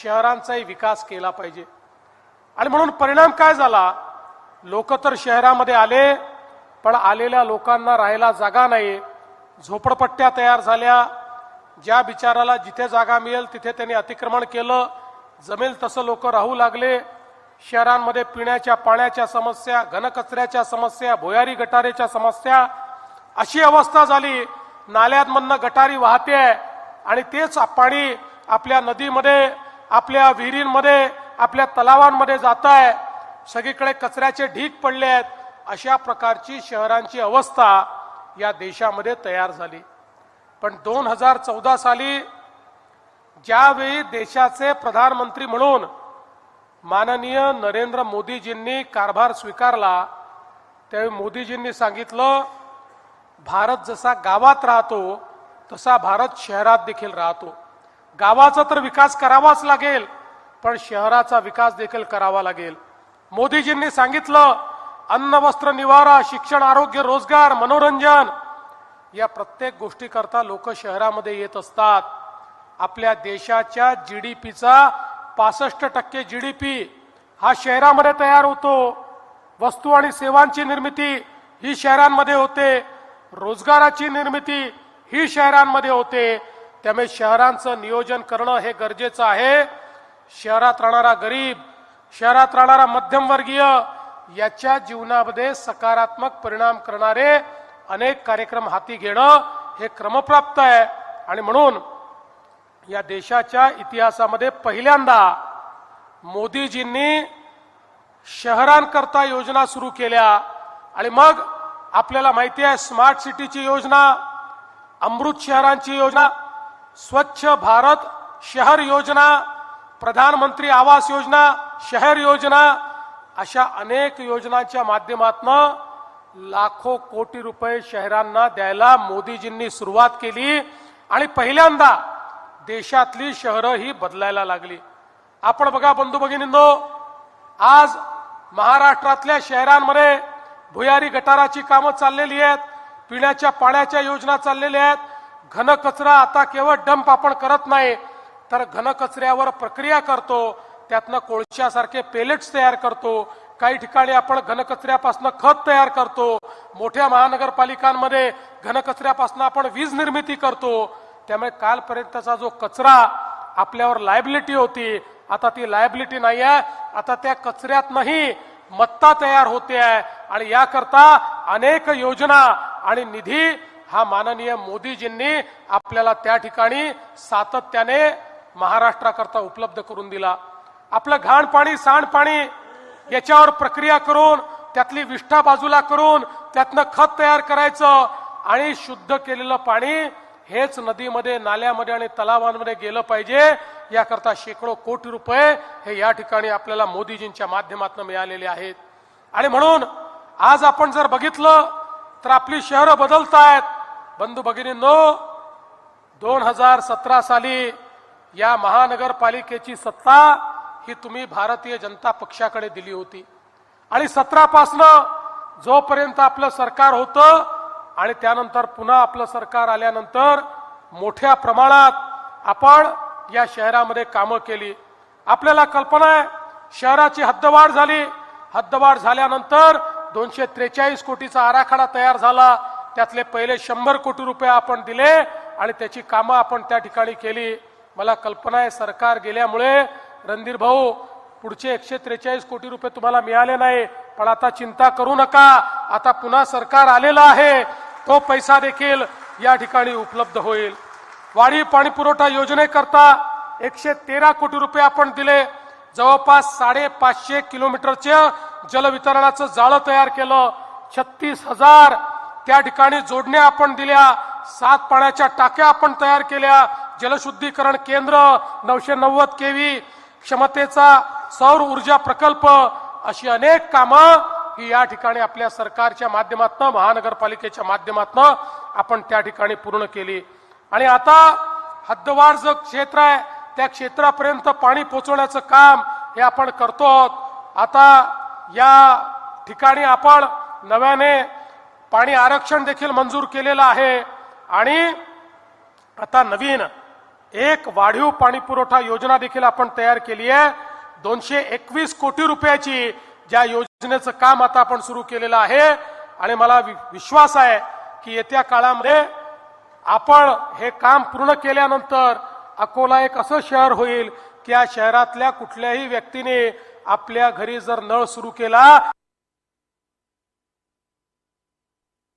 शहरांचाही विकास केला पाहिजे। आणि म्हणून परिणाम काय झाला, लोक तर शहरामध्ये आले, पण आलेल्या लोकांना राहायला जागा नाही, झोपडपट्ट्या तयार झाल्या, ज्या बिचाराला जिथे जागा मिळेल तिथे त्यांनी अतिक्रमण केलं, जमेल तसं लोक राहू लागले। शहरांमध्ये पिण्याच्या पाण्याच्या समस्या, घनकचऱ्याच्या समस्या, भुयारी गटारीच्या समस्या, अशी अवस्था झाली। नाल्यांमधनं गटारी वाहते आणि तेच पाणी आपल्या नदीमध्ये, आपल्या विहिरींमध्ये, आपल्या तलावांमध्ये जात आहे, सगळीकडे कचऱ्याचे ढीग पडले आहेत। अशा प्रकारची शहरांची अवस्था या देशामध्ये तयार झाली। पण 2014 साली ज्यावेळी देशाचे प्रधानमंत्री म्हणून माननीय नरेंद्र मोदीजींनी कारभार स्वीकारला, त्यावेळी मोदीजींनी सांगितलं, भारत जसा गावात राहतो तसा भारत शहरात देखील राहतो। गावाचा तर विकास करावाच लागेल, पण शहराचा विकास देखील करावा लागेल। मोदीजींनी सांगितलं, अन्न वस्त्र निवारा, शिक्षण, आरोग्य, रोजगार, मनोरंजन या प्रत्येक गोष्टीकरता लोक शहरामध्ये येत असतात। आपल्या देशाच्या जीडीपीचा 65% जीडीपी हा शहरामध्ये तयार होतो। वस्तू आणि सेवांची निर्मिती ही शहरांमध्ये होते, रोजगाराची निर्मिती ही शहरांमध्ये होते। त्यामुळे शहरांचं नियोजन करणं हे गरजेचं आहे। शहरात राहणारा गरीब, शहरात राहणारा मध्यमवर्गीय याच्या जीवनामध्ये सकारात्मक परिणाम करणारे अनेक कार्यक्रम हाती घेणं हे क्रमप्राप्त आहे। आणि म्हणून या देशाच्या इतिहासामध्ये पहिल्यांदा मोदीजींनी शहरांकरता योजना सुरू केल्या। आणि मग आपल्याला माहिती आहे, स्मार्ट सिटीची योजना, अमृत शहरांची योजना, स्वच्छ भारत शहर योजना, प्रधानमंत्री आवास योजना, शहर योजना, अशा अनेक योजनांच्या माध्यमातून लाखो कोटी रुपये शहरांना द्यायला मोदीजींनी सुरुवात केली। आणि पहिल्यांदा देशातली शहरं ही बदलायला लागली। आपण बघा बंधू भगिनींनो, आज महाराष्ट्रातल्या शहरांमध्ये भुयारी गटाराची कामं चाललेली आहेत, पिण्याच्या पाण्याच्या योजना चाललेल्या आहेत। घनकचरा आता केवळ डंप आपण करत नाही, तर घनकचऱ्यावर प्रक्रिया करतो, त्यातनं कोळशासारखे पेलेट्स तयार करतो। काही ठिकाणी आपण घनकचऱ्यापासून खत तयार करतो। मोठ्या महानगरपालिकांमध्ये घनकचऱ्यापासून आपण वीज निर्मिती करतो। त्यामुळे कालपर्यंतचा जो कचरा आपल्यावर लायबिलिटी होती, आता ती लायबिलिटी नाही आहे, आता त्या कचऱ्यातनंही मत्ता तयार होते आहे। आणि याकरता अनेक योजना आणि निधी हा माननीय मोदीजींनी आपल्याला त्या ठिकाणी सातत्याने महाराष्ट्राकरता उपलब्ध करून दिला। आपलं घाण पाणी, सांडपाणी याच्यावर प्रक्रिया करून, त्यातली विष्ठा बाजूला करून, त्यातनं खत तयार करायचं आणि शुद्ध केलेलं पाणी हेच नदीमध्ये, नाल्यामध्ये आणि तलावांमध्ये गेलं पाहिजे। याकरता शेकडो कोटी रुपये हे या ठिकाणी आपल्याला मोदीजींच्या माध्यमातून मिळालेले आहेत। आणि म्हणून आज आपण जर बघितलं तर आपली शहरं बदलतायत। बंधू भगिनींनो, 2017 साली या महानगरपालिकेची सत्ता ही तुम्ही भारतीय जनता पक्षाकडे दिली होती। आणि 17 पासनं जोपर्यंत आपलं सरकार होतं आणि त्यानंतर पुन्हा आपलं सरकार आल्यानंतर मोठ्या प्रमाणात आपण या शहरामध्ये कामं केली। आपल्याला कल्पना आहे, शहराची हद्दवाढ झाली, हद्दवाढ झाल्यानंतर 243 कोटीचा आराखडा तयार झाला। त्यातले पहिले 100 कोटी रुपये आपण दिले आणि त्याची कामं आपण त्या ठिकाणी केली। मला कल्पना आहे, सरकार गेल्यामुळे रणधीर भाऊ पुढचे 143 कोटी रुपये तुम्हाला मिळाले नाही, पण आता चिंता करू नका, आता पुन्हा सरकार आलेलं आहे, तो पैसा देखील या ठिकाणी उपलब्ध होईल। वाढीव पाणी पुरवठा योजनेकरता 113 कोटी रुपये आपण दिले। जवळपास 550 किलोमीटरचे जलवितरणाचं जाळं तयार केलं। 36,000 त्या ठिकाणी जोडण्या आपण दिल्या। 7 पाण्याच्या टाक्या आपण तयार केल्या। जलशुद्धीकरण केंद्र, 990 केव्ही क्षमतेचा सौर ऊर्जा प्रकल्प, अशी अनेक कामं ही या ठिकाणी आपल्या सरकारच्या माध्यमातून, महानगरपालिकेच्या माध्यमातून आपण त्या ठिकाणी पूर्ण केली। आणि आता हद्दवाढ जो क्षेत्र आहे त्या क्षेत्रापर्यंत पाणी पोहोचवण्याचं काम हे आपण करतो आहोत। आता या ठिकाणी आपण नव्याने पाणी आरक्षण देखील मंजूर केलेलं आहे। आणि आता नवीन एक वाढीव पाणी पुरवठा योजना देखील आपण तयार केली आहे. 221 कोटी रुपयाची ज्या योजनेचं काम आता आपण सुरू केलेलं आहे. आणि मला विश्वास आहे की येत्या काळामध्ये आपण हे काम पूर्ण केल्यानंतर अकोला एक असं शहर होईल की या शहरातल्या कुठल्याही व्यक्तीने आपल्या घरी जर नळ सुरू केला